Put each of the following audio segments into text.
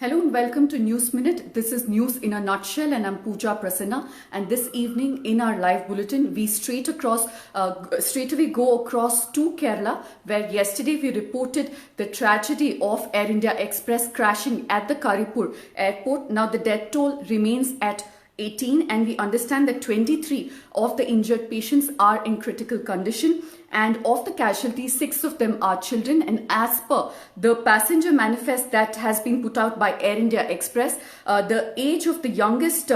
Hello and welcome to News Minute. This is news in a nutshell and I'm Pooja Prasanna. And this evening in our live bulletin, we straight away go across to Kerala, where yesterday we reported the tragedy of Air India Express crashing at the Karipur airport. Now the death toll remains at 18 and we understand that 23 of the injured patients are in critical condition. And of the casualties, 6 of them are children. And as per the passenger manifest that has been put out by Air India Express, the age of the youngest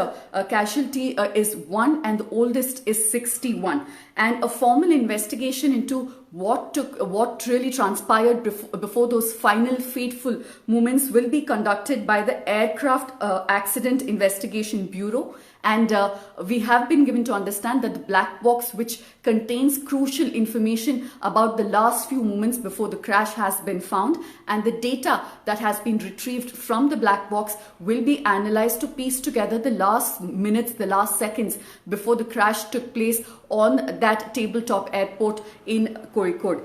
casualty is 1 and the oldest is 61. And a formal investigation into what really transpired before those final fateful moments will be conducted by the Aircraft Accident Investigation Bureau. And we have been given to understand that the black box, which contains crucial information about the last few moments before the crash, has been found, and the data that has been retrieved from the black box will be analyzed to piece together the last minutes, the last seconds before the crash took place on that tabletop airport in Kozhikode.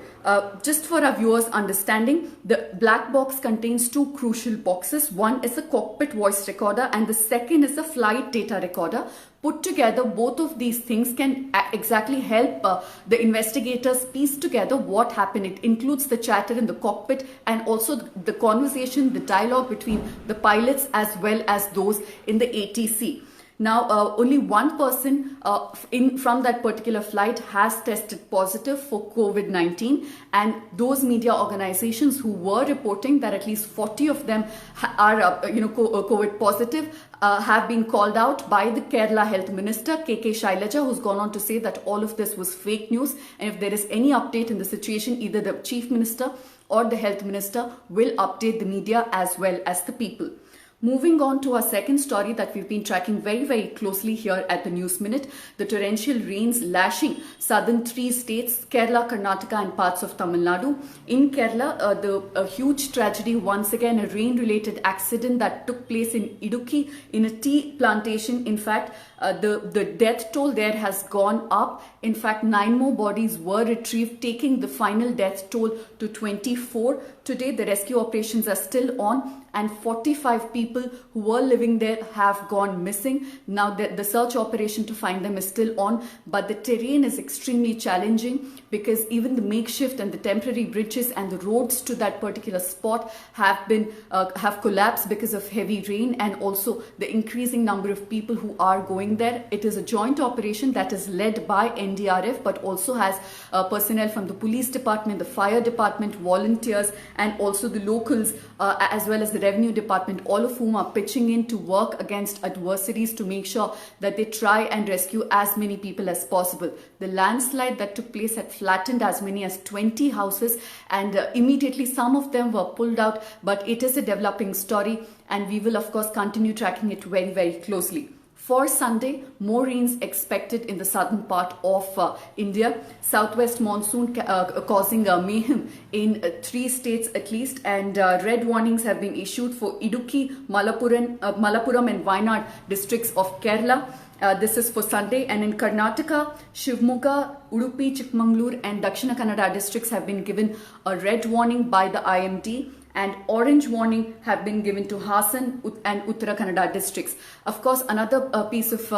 Just for our viewers' understanding, the black box contains 2 crucial boxes. One is a cockpit voice recorder and the second is a flight data recorder. Put together, both of these things can exactly help the investigators piece together what happened. It includes the chatter in the cockpit and also the conversation, the dialogue between the pilots as well as those in the ATC. Now, only one person from that particular flight has tested positive for COVID-19, and those media organizations who were reporting that at least 40 of them are, COVID positive, have been called out by the Kerala Health Minister, K.K. Shailaja, who's gone on to say that all of this was fake news. And if there is any update in the situation, either the Chief Minister or the Health Minister will update the media as well as the people. Moving on to our second story that we've been tracking very closely here at the News Minute, the torrential rains lashing southern 3 states, Kerala, Karnataka and parts of Tamil Nadu. In Kerala, a huge tragedy, once again a rain-related accident that took place in Idukki in a tea plantation. In fact, the death toll there has gone up. In fact, 9 more bodies were retrieved, taking the final death toll to 24. Today, the rescue operations are still on and 45 people who were living there have gone missing. Now, the search operation to find them is still on, but the terrain is extremely challenging because even the makeshift and the temporary bridges and the roads to that particular spot have collapsed because of heavy rain and also the increasing number of people who are going there. It is a joint operation that is led by NDRF, but also has personnel from the police department, the fire department, volunteers, and also the locals, as well as the revenue department, all of whom are pitching in to work against adversaries to make sure that they try and rescue as many people as possible. The landslide that took place had flattened as many as 20 houses, and immediately some of them were pulled out, but it is a developing story and we will of course continue tracking it very closely. For Sunday, more rains expected in the southern part of India. Southwest monsoon causing mayhem in 3 states at least, and red warnings have been issued for Idukki, Malappuram and Wayanad districts of Kerala. This is for Sunday. And in Karnataka, Shivamogga, Udupi, Chikmagalur and Dakshina Kannada districts have been given a red warning by the IMD. And orange warning have been given to Hassan and Uttara Kannada districts. Of course, another piece of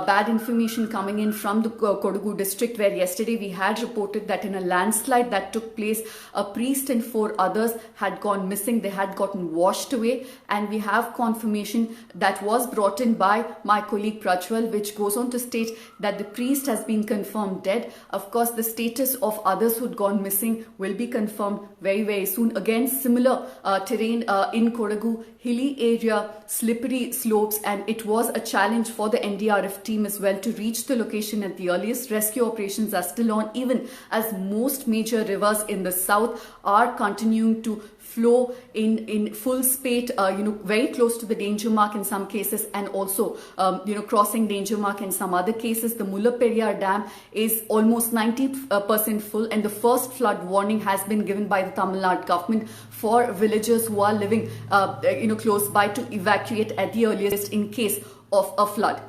bad information coming in from the Kodagu district, where yesterday we had reported that in a landslide that took place, a priest and 4 others had gone missing. They had gotten washed away, and we have confirmation that was brought in by my colleague Prajwal, which goes on to state that the priest has been confirmed dead. Of course, the status of others who had gone missing will be confirmed very soon. Again, similar terrain in Kodagu, hilly area, slippery slopes, and it was a challenge for the NDRF team as well to reach the location at the earliest. Rescue operations are still on, even as most major rivers in the south are continuing to flow in full spate, very close to the danger mark in some cases, and also crossing danger mark in some other cases. The Mullaperiyar Dam is almost 90% full, and the first flood warning has been given by the Tamil Nadu government for villagers who are living close by to evacuate at the earliest in case of a flood.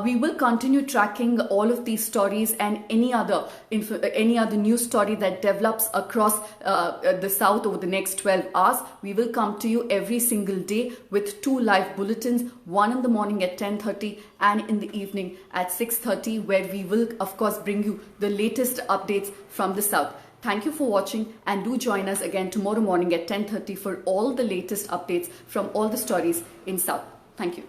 We will continue tracking all of these stories and any other news story that develops across the south over the next 12 hours. We will come to you every single day with 2 live bulletins, one in the morning at 10:30 and in the evening at 6:30, where we will of course bring you the latest updates from the south. Thank you for watching, and do join us again tomorrow morning at 10:30 for all the latest updates from all the stories in south. Thank you.